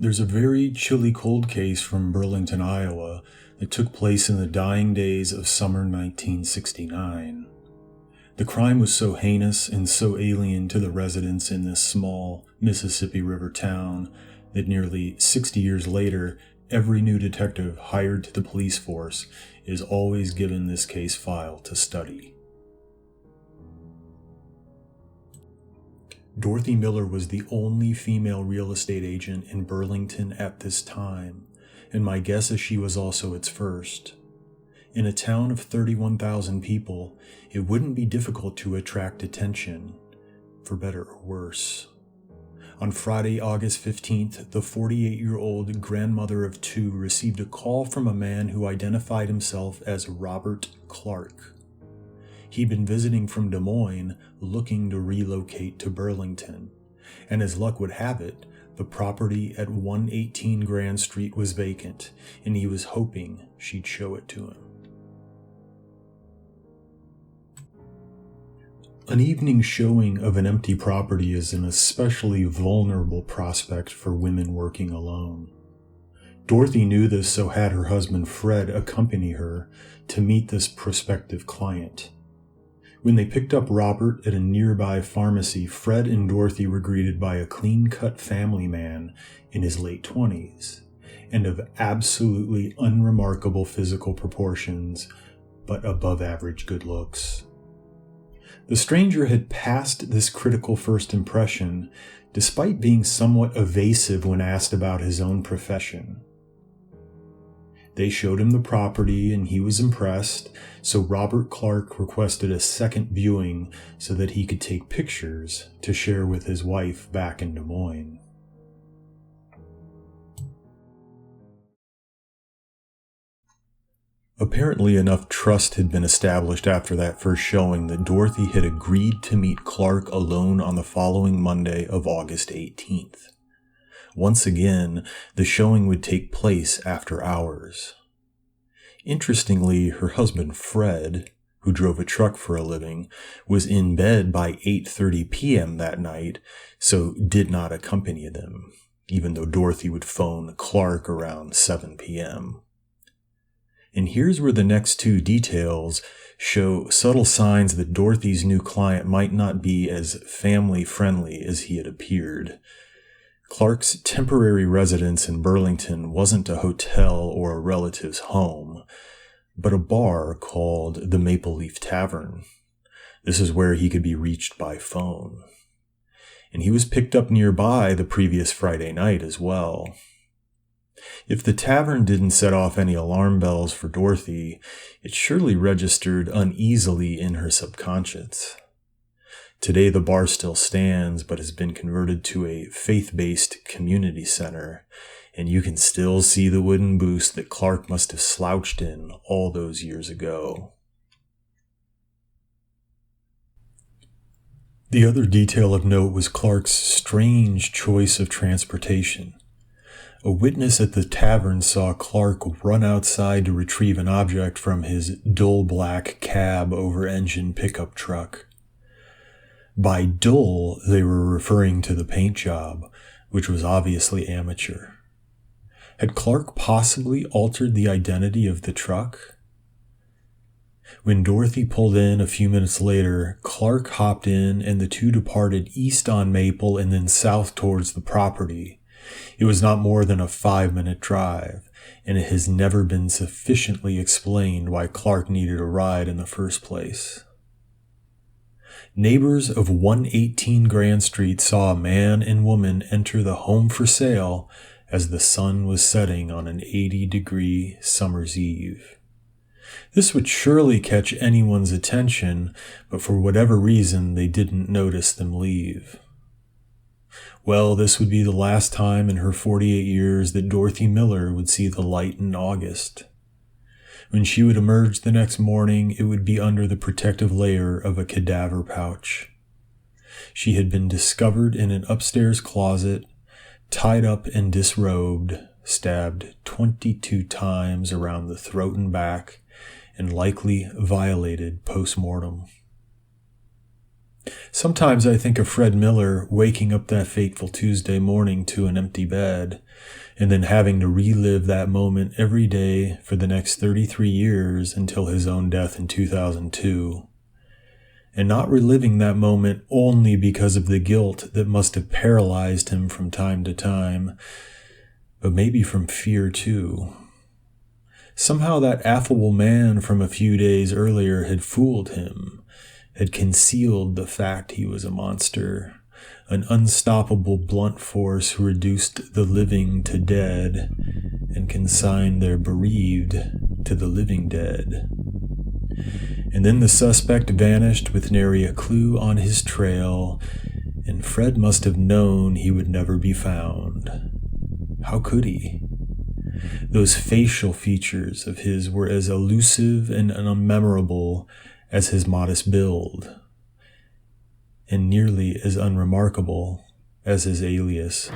There's a very chilly cold case from Burlington, Iowa that took place in the dying days of summer 1969. The crime was so heinous and so alien to the residents in this small Mississippi River town that nearly 60 years later, every new detective hired to the police force is always given this case file to study. Dorothy Miller was the only female real estate agent in Burlington at this time, and my guess is she was also its first. In a town of 31,000 people, it wouldn't be difficult to attract attention, for better or worse. On Friday, August 15th, the 48-year-old grandmother of two received a call from a man who identified himself as Robert Clark. He'd been visiting from Des Moines, looking to relocate to Burlington, and as luck would have it, the property at 118 Grand Street was vacant, and he was hoping she'd show it to him. An evening showing of an empty property is an especially vulnerable prospect for women working alone. Dorothy knew this, so had her husband Fred accompany her to meet this prospective client. When they picked up Robert at a nearby pharmacy, Fred and Dorothy were greeted by a clean-cut family man in his late 20s, and of absolutely unremarkable physical proportions, but above-average good looks. The stranger had passed this critical first impression, despite being somewhat evasive when asked about his own profession. They showed him the property and he was impressed, so Robert Clark requested a second viewing so that he could take pictures to share with his wife back in Des Moines. Apparently enough trust had been established after that first showing that Dorothy had agreed to meet Clark alone on the following Monday of August 18th. Once again, the showing would take place after hours. Interestingly, her husband Fred, who drove a truck for a living, was in bed by 8:30 p.m. that night, so did not accompany them, even though Dorothy would phone Clark around 7 p.m. And here's where the next two details show subtle signs that Dorothy's new client might not be as family-friendly as he had appeared. Clark's temporary residence in Burlington wasn't a hotel or a relative's home, but a bar called the Maple Leaf Tavern. This is where he could be reached by phone. And he was picked up nearby the previous Friday night as well. If the tavern didn't set off any alarm bells for Dorothy, it surely registered uneasily in her subconscious. Today the bar still stands, but has been converted to a faith-based community center, and you can still see the wooden booth that Clark must have slouched in all those years ago. The other detail of note was Clark's strange choice of transportation. A witness at the tavern saw Clark run outside to retrieve an object from his dull black cab-over-engine pickup truck. By dull, they were referring to the paint job, which was obviously amateur. Had Clark possibly altered the identity of the truck? When Dorothy pulled in a few minutes later, Clark hopped in and the two departed east on Maple and then south towards the property. It was not more than a 5-minute drive, and it has never been sufficiently explained why Clark needed a ride in the first place. Neighbors of 118 Grand Street saw a man and woman enter the home for sale as the sun was setting on an 80-degree summer's eve. This would surely catch anyone's attention, but for whatever reason they didn't notice them leave. Well, this would be the last time in her 48 years that Dorothy Miller would see the light in August. When she would emerge the next morning, it would be under the protective layer of a cadaver pouch. She had been discovered in an upstairs closet, tied up and disrobed, stabbed 22 times around the throat and back, and likely violated post-mortem. Sometimes I think of Fred Miller waking up that fateful Tuesday morning to an empty bed, and then having to relive that moment every day for the next 33 years until his own death in 2002. And not reliving that moment only because of the guilt that must have paralyzed him from time to time, but maybe from fear too. Somehow that affable man from a few days earlier had fooled him, had concealed the fact he was a monster, an unstoppable blunt force who reduced the living to dead and consigned their bereaved to the living dead. And then the suspect vanished with nary a clue on his trail, and Fred must have known he would never be found. How could he? Those facial features of his were as elusive and unmemorable as his modest build, and nearly as unremarkable as his alias.